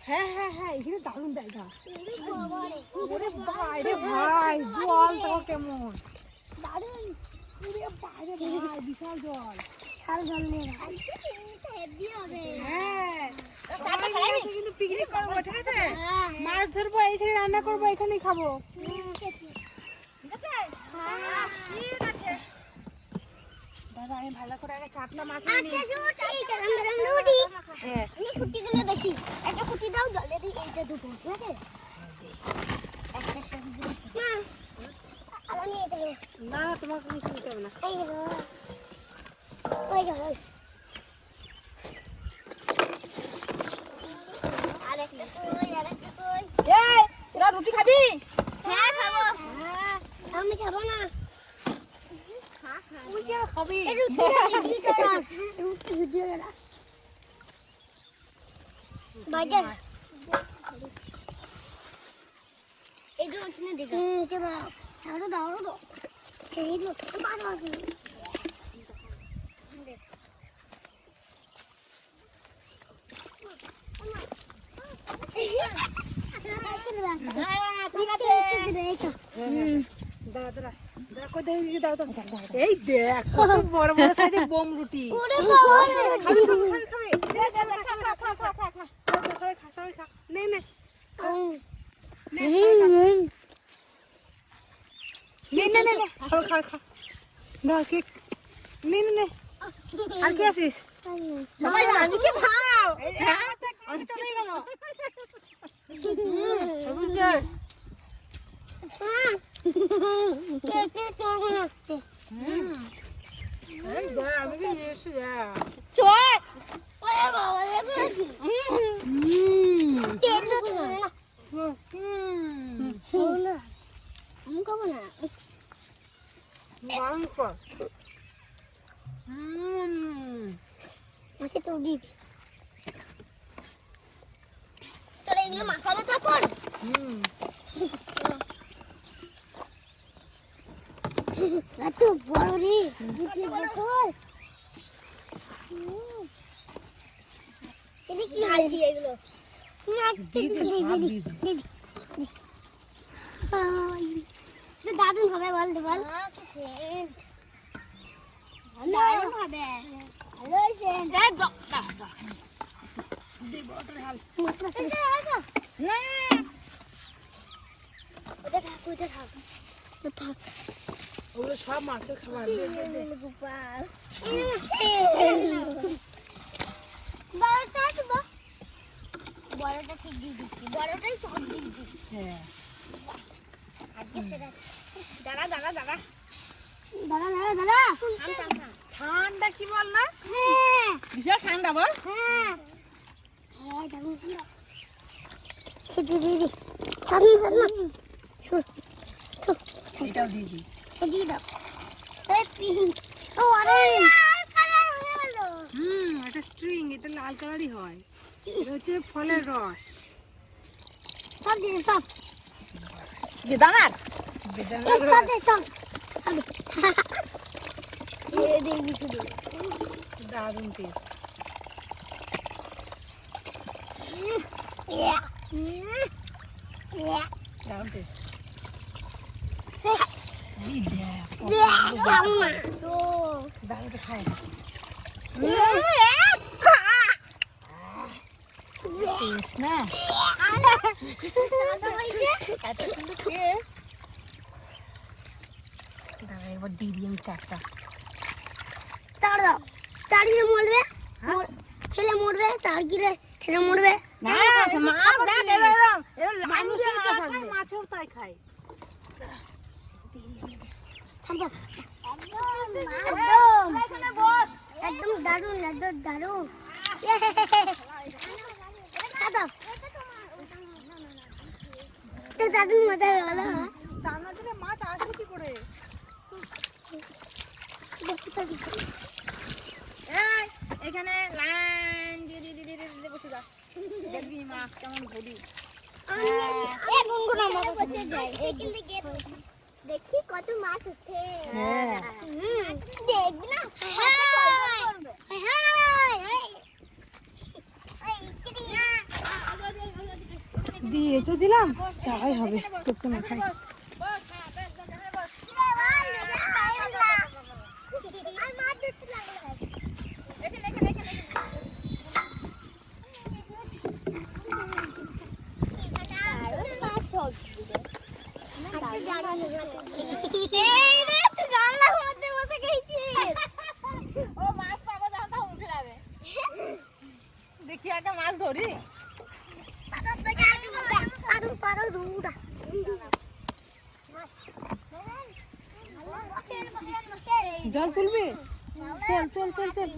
হ্যাঁ হ্যাঁ হ্যাঁ, এখানে দারুণ জায়গা। ওরে বাইরে ভাই, জল তো কেমন দারুণ। বাইরে ভাই বিশাল জল, বিশাল জল নিয়ে হেভি হবে। হ্যাঁ কিন্তু পিকনিক করবো, ঠিক আছে? মাছ ধরবো, এইখানে রান্না করবো, এখানেই খাবো। দাদা আমি ভালো করে আগে চাটনা মাখিয়ে নিই। হ্যাঁ আমি ফুটিগুলো দেখি, একটা ফুটি দাও, জলে দিই, এইটা দুটো, ঠিক আছে? না আমি নিয়ে গেল না, তোমাকে কিছু নিতে হবে না। এই গেল ওই গেল আরেকটা কই, আরেকটা কই। এই তোরা রুটি খাবি? হ্যাঁ খাবো। আমি খাবো না। তুই কি খাবি? এই রুটিটা ভিডিও করা, রুটি ভিডিও করা। বাজার এই যে ওখানে দেখা কে দাও, আরো দাও, আরো দাও, এই যে বাজ বাজ এই দেখ কত বড় বড় সাইজের বোম রুটি। আর কি আসিস সবাই রানীকে খাও। চলে গেল। আমি কি নিয়ে এসে চল এগুলো মাখাবে তখন এত বড় রে বুকের বোতল। এটা কি আছে এগুলো? দাদুন হবে বলতে বল। দারুণ হবে, ভালো হয়েছে। ওটা থাক, ওটা থাক, ওটা থাক। ওগুলো সব মাছের খাবার। বড়টা দেবো, বড়টা ঠিক দিয়ে দিচ্ছি, বড়টাই সব দিয়ে দিচ্ছি। হ্যাঁ আজকে সেটা দাঁড়া দাঁড়া দাঁড়া দাঁড়া দাঁড়া দাঁড়া ঠান্ডা কি বল না? হ্যাঁ বিশাল ঠান্ডা বল। হ্যাঁ হ্যাঁ দাঁড়া খেতে দিয়ে দি, ছাড়না ছাড়না এটাও দিয়ে দিই। দিয়ে দাও। এই পিঙ্ক ও অরেঞ্জ কালার হয়ে গেল। এটা স্ট্রিং, এটা লাল কালারই হয়। এটা হচ্ছে ফলের রস। সব দিয়ে সব বেদানার এই সব দে সব এই দে কিছু দে দারুণ টেস্ট। দারুণ টেস্ট। শেষ এই দেখ আম্মা তো দারুণ তো খায়। টেস্ট না? এত সুন্দর টেস্ট। দাঁড়া এবার দিয়ে দিই আমি চারটা। দাও চারিয়ে মরবে, খেলে মরবে, চারগিরে খেলে মরবে। না মাছ দেখ এরকম মানুষের যা খায় মাছেও তাই খায়। একদম একদম বস, একদম দারুণ, একদম দারুণ। দাদা তো দারুণ মজা হবে বলো। চান্না দিলে মাছ আসবে কি করে? এখানে লাইন দিয়ে দিয়ে দিয়ে দিয়ে বসে যা, দেখবি মাছ কেমন ঘুরি। গুনগুন আমার বসে দেখি কত মাছ উঠে। হ্যাঁ দেখবি না দিয়ে তো দিলাম, যাই হবে টুকটু মাথায়। দেখি একটা মাছ ধরি। জল তুলবি? তোল তোল তোল তোল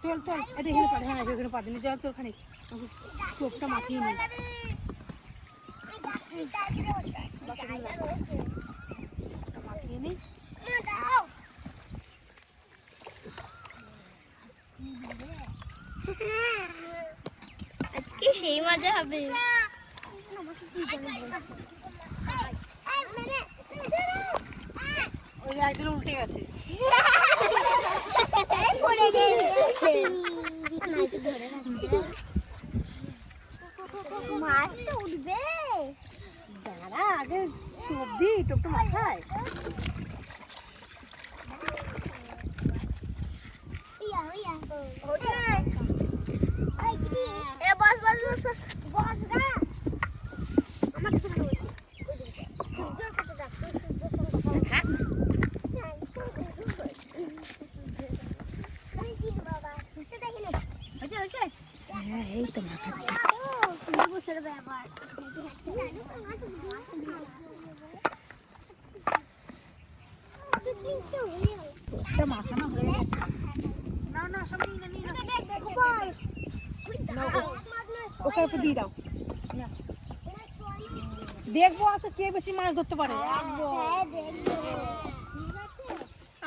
তোল তোল। এটা এখানে পারে, হ্যাঁ এখানে পারে নি। জল তোল খানিক, চোখটা মাখিয়ে নি। মাখিয়ে নি। আজকে সেই মজা হবে। ওই যে একজন উল্টে গেছে। মাছ তো উঠবে। দাঁড়া, আগে টোপ দি, টোপটা মাথায়। হ্যাঁ এই তো মাখাচ্ছি। টোপটা মাখানো হয়ে গেছে। না না সব নিয়ে না, নিয়ে না। ওকে একটু দিয়ে দাও। না। দেখবো আজকে কে বেশি মাছ ধরতে পারে।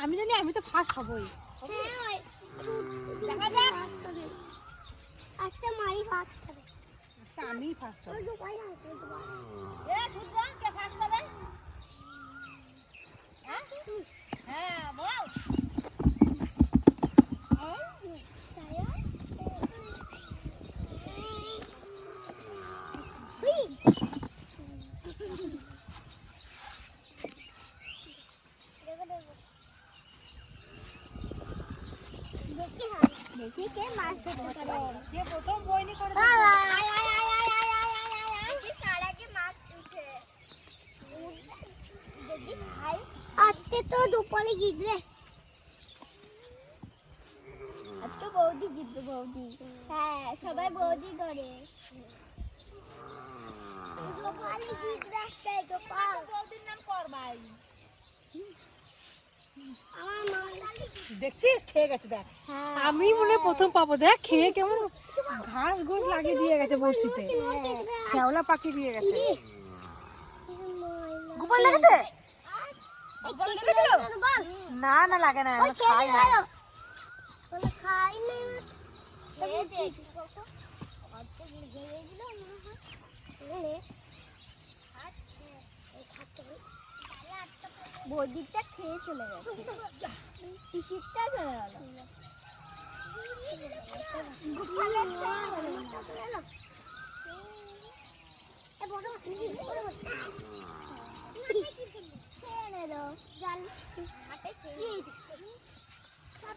আমি জানি আমি তো ফার্স্ট হবই। আমি ফার্স্ট হব। হ্যাঁ বল। দেখি কে মাছ ধরতে পারে। কে প্রথম বইনি করে আজকে তো দুপুরে জিতবে। আজকে বৌদি জিতবে, বৌদি। হ্যাঁ সবাই বৌদি করে। দুপুরে জিতবে আজকে গোপাল। বৌদির নাম করবাই। আমার মা দেখছিস খেয়ে গেছে দেখ। আমি মনে হয় প্রথম পাবো। দেখ খেয়ে কেমন ঘাস ঘোষ লাগিয়ে দিয়ে গেছে বড়শিতে। শ্যাওলা পাখি দিয়ে গেছে। গোপাল লেগেছে? না না লাগে না, আমি খাই না। খাই না। বৌদিটা খেয়ে চলে গেছে, পিসিটা চলে গেল।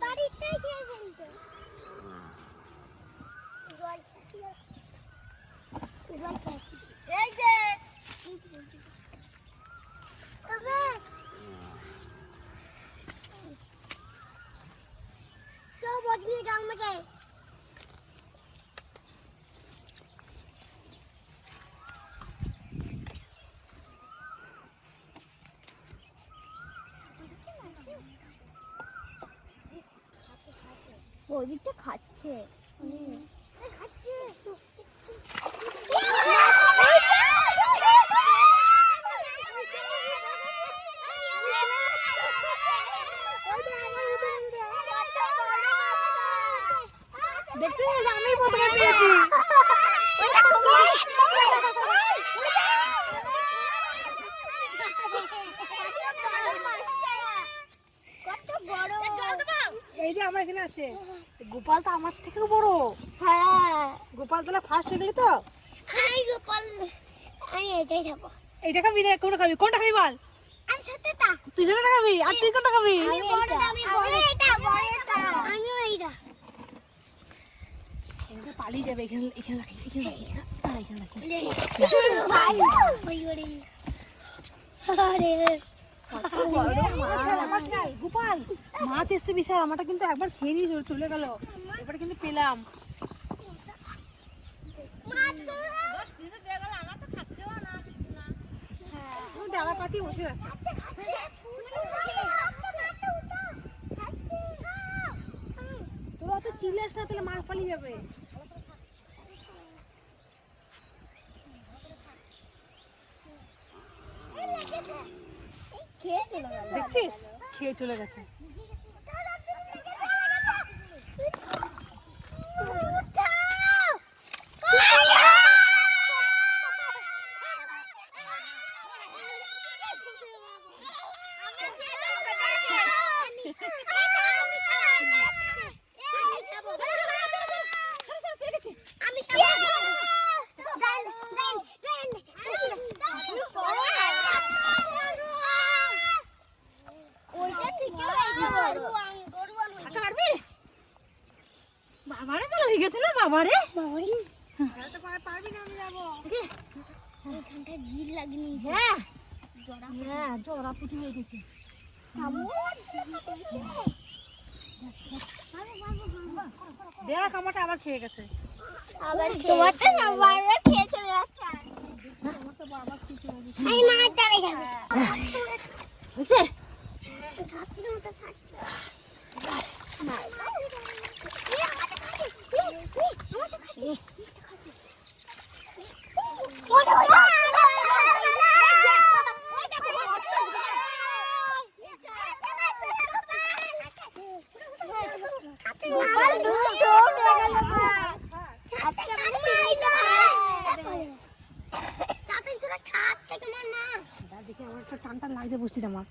বাড়িটাই খেয়ে ফেলছে। এই যে चलो बोझ में जाल में गए। ওদিকটা খাচ্ছে। খাচ্ছে। দেখছিস আমি প্রথমে পেয়েছি। এখানে আছে। গোপাল তো আমার থেকেও বড়। হ্যাঁ গোপাল তাহলে ফার্স্ট হয়ে গেলি তো? আমি গোপাল আমি এটাই খাবো। এইটা খাবি না কোনটা খাবি? কোনটা খাবি বল? আমি ছোটটা। তুই ছোটটা খাবি আর তুই কোনটা খাবি? আমি বড়টা আমি বড়টা বড়টা আমিও এইটা। এটা পালিয়ে যাবে এখানে এখানে রাখি এখানে রাখি এখানে রাখি। ভাই ওই ওরে আরে গোপাল মাছ এসছে বিশাল, আমারটা কিন্তু একবার খেয়ে নিয়ে চলে গেল, এবার কিন্তু পেলাম। ডালা পাতি বসে রাখ। তোরা তো চিল্লাস না, তাহলে মাছ পালিয়ে যাবে। দেখছিস খেয়ে চলে গেছে। বাবারে তো লেগে গেছে না বাবারে। পারবি না, আমি যাবো। এইখানটা গিল লাগনি। হ্যাঁ হ্যাঁ জোড়া ফুটি হয়ে গেছে। দেখ আমারটা আবার খেয়ে গেছে। তোমারটা বারবার খেয়ে চলে যাচ্ছে। এই মাছ ধরে যাবে। বুঝছে? ঘাটির মতো থাকছে। দেখি আমার একটা টান টান লাগছে, বসিটা আমার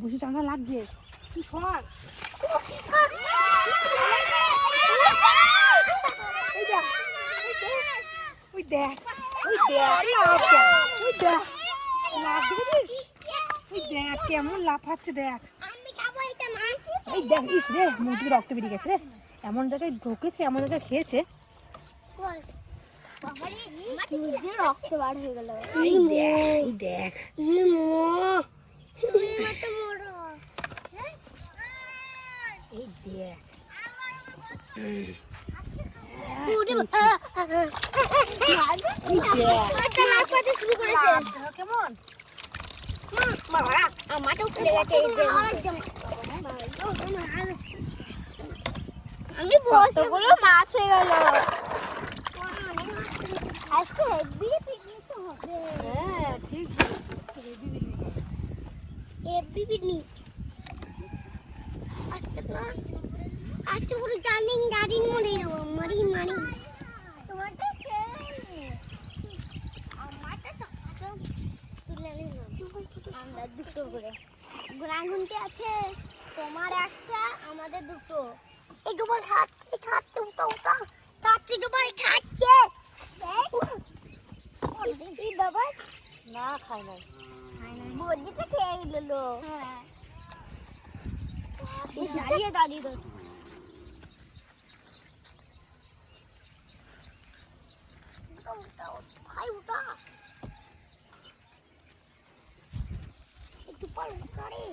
বসি টান টান লাগছে। তুই সর। ওই দেখ ওই দেখ ওই দেখ লাফ দেখেছিস? ওই দেখ কেমন লাফাচ্ছে দেখ। এই দেখ ইস রে মুখ থেকে রক্ত বেরিয়ে গেছে রে। এমন জায়গায় ঢুকেছে, এমন জায়গায় খেয়েছে। রক্ত বার হয়ে গেল। এই দেখ এই দেখ। কেমন আমি কতগুলো মাছ হয়ে গেল। আজকে হেভি পিকনিক তো হবে। হ্যাঁ ঠিক হেভি পিকনিক। আজকে পুরো জানিং গাড়ির মরে যাবো। মারি মারি তোমারটা আমারটা তুলে নিলাম। আমরা দুটো করে গোলাগুনটি আছে, তোমার একটা আমাদের দুটো। এই ডুবল ছাড়ছে ছাড়ছে উঠা উঠা ছাড়ছে ডুবল ছাড়ছে। এই বাবা না খায় নাই বদিটা খেয়ে নিল। হ্যাঁ দাঁড়িয়ে দাঁড়িয়ে খাই উঠা একটু পর করে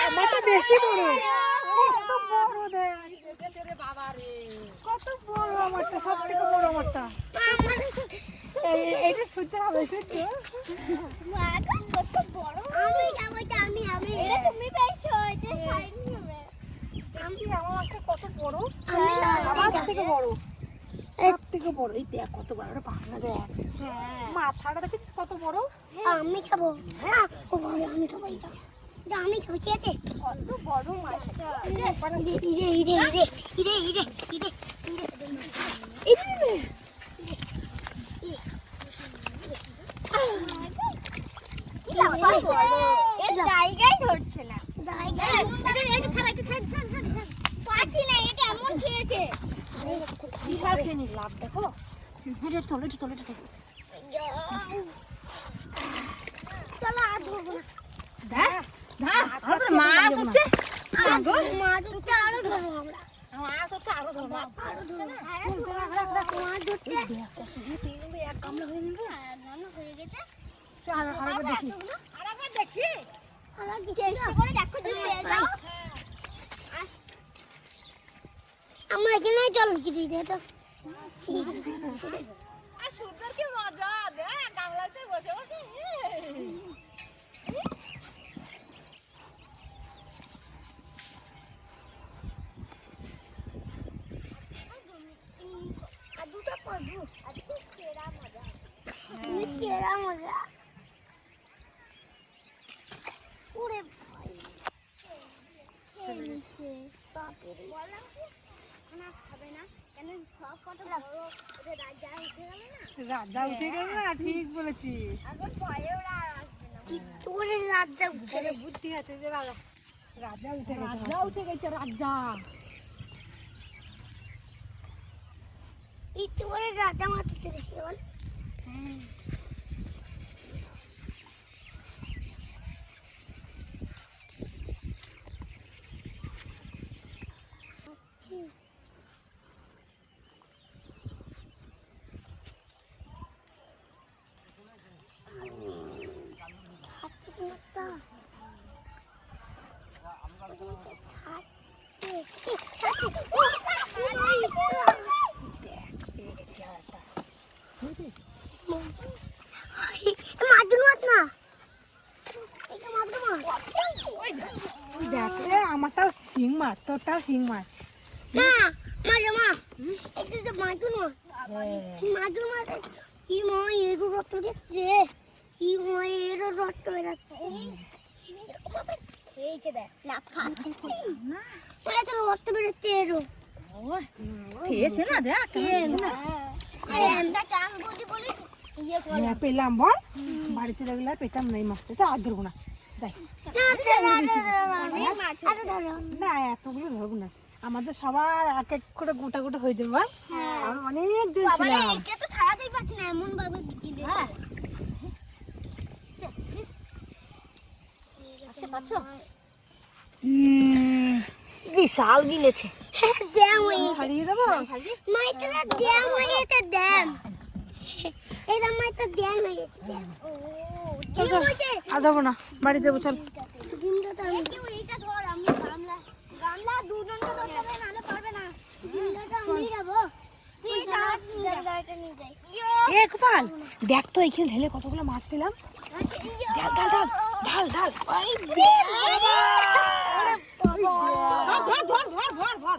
আমারটা বেশি বড়। কত বড় দেখ, কত বড় আমারটা, সব থেকে বড় আমারটা। এইটা সূর্য হবে, সূর্য। কত বড় আমি যাবো আমি আমি এটা তুমি পেয়েছো এটা সাইড হবে। দেখছি আমার মাছটা কত বড়। আমি আমার থেকে বড়, সব থেকে থেকে বড়। এই দেখ কত বড় একটা পাখনা দেখ। মাথাটা দেখেছিস কত বড়? আমি খাবো। হ্যাঁ ও বলে আমি খাবো এটা। এটা আমি খাবো কি আছে? কত বড় মাছটা। ইরে ইরে ইরে ইরে ইরে ইরে ইরে এই রে। এর জায়গায় ধরছে না। জায়গায় এটা ছাড়া পাচ্ছি না, এটা এমন খেয়েছে। বিশাল খেয়ে নিস লাভ দেখো। এটা চলো এটা চলো এটা চলো। চলো আর ধরবো না। দেখ আর মাছ হচ্ছে মাছ উঠছে আরো ধরবো আমরা। মাছ হচ্ছে আরো ধরবো আরো ধরবো। মাছ ধরছে। এক কামড়া হয়ে যাবে। রান্না হয়ে গেছে। চল আরেকবার দেখি। আরেকবার দেখি আমরা চেষ্টা করে দেখো যদি পেয়ে যাও। আমার এখানে জল গিয়ে দিয়ে তো। আর সুন্দর কি মজা দেখ গামলাতে বসে বসে আর দুটো পড়বো। আজকে সেরা মজা। তুমি সেরা মজা। ওরে ভাই। বললাম কি না খাবে না কেন সব কটা বড় ওদের রাজা উঠে গেল না। রাজা উঠে গেল না, ঠিক বলেছিস। এখন ভয়ে ওরা আর আসবে না। কি তোরে রাজা উঠে ছেলে গেছে। বুদ্ধি আছে যে রাজা উঠে গেছে। রাজা উঠে গেছে রাজা এই তোরে রাজা মাথা ছেড়েছিল বল। পেয়ে গেছি আর একটা। দেখ রে, আমারটাও শিং মাছ, তোরটাও শিং মাছ। খেয়েছে না দেখ হ্যাঁ, পেলাম বল। বাড়ি চলে গেলে আর পেতাম না এই মাছটা। তো আর ধরবো না, যাই না, এতগুলো ধরবো না। আমাদের সবার এক এক করে গোটা গোটা হয়ে যাবে বল। আমরা অনেকজন ছিলাম। ছাড়াতেই পারছি না এমন ভাবে বিশাল গিলেছে ছাড়িয়ে দেবো। চল চল, আর ধরবো না, বাড়ি যাবো চল। এ গোপাল, দেখ তো এখানে ঢেলে কতগুলো মাছ পেলাম। ঢাল ঢাল ঢাল ঢাল ঢাল। ওই দেখ বাবা। ধর ধর ধর ধর ধর।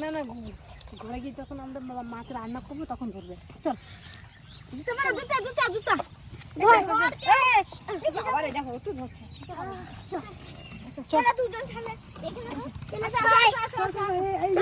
না না, ঘরে গিয়ে যখন আমরা মাছ রান্না করবো তখন ধরবে। চল জুতা মারা, জুতা জুতা জুতা। আবার এটা একটু ধরছে। চল দুজন খেলে চল, এই